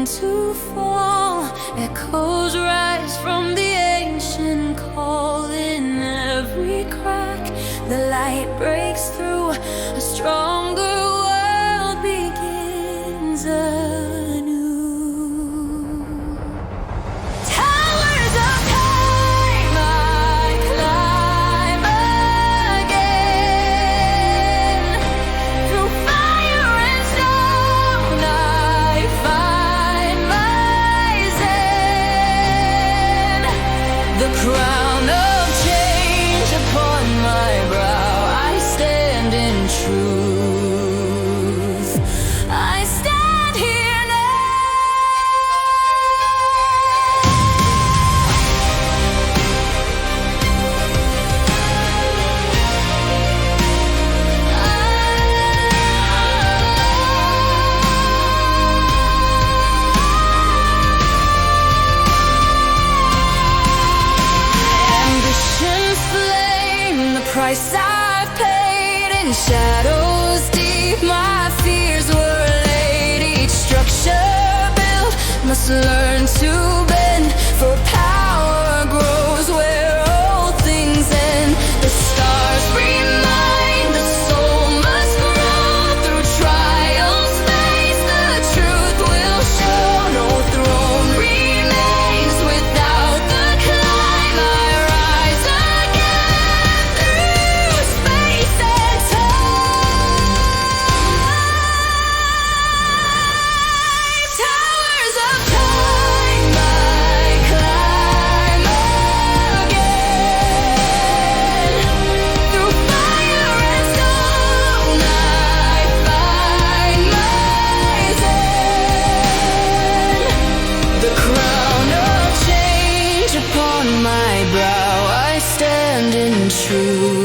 begin to fall. Echoes rise from the ancient call. In every crack, the light breaks through. A stronger world begins anew. Towers of time I climb again. Through fire and stone I find my zen. The crown of change upon my brow, I stand in truth. I stand here price I've paid in shadows deep. My fears were laid. Each structure built must learn to bend, for power grows where old things end. The stars remind the soul must grow through trials. Face the truth will show. No throne remains without the climb. I rise again through space and time. Towers of time I climb again. Through fire and stone I find my zen. The crown of change upon my brow, I stand in truth.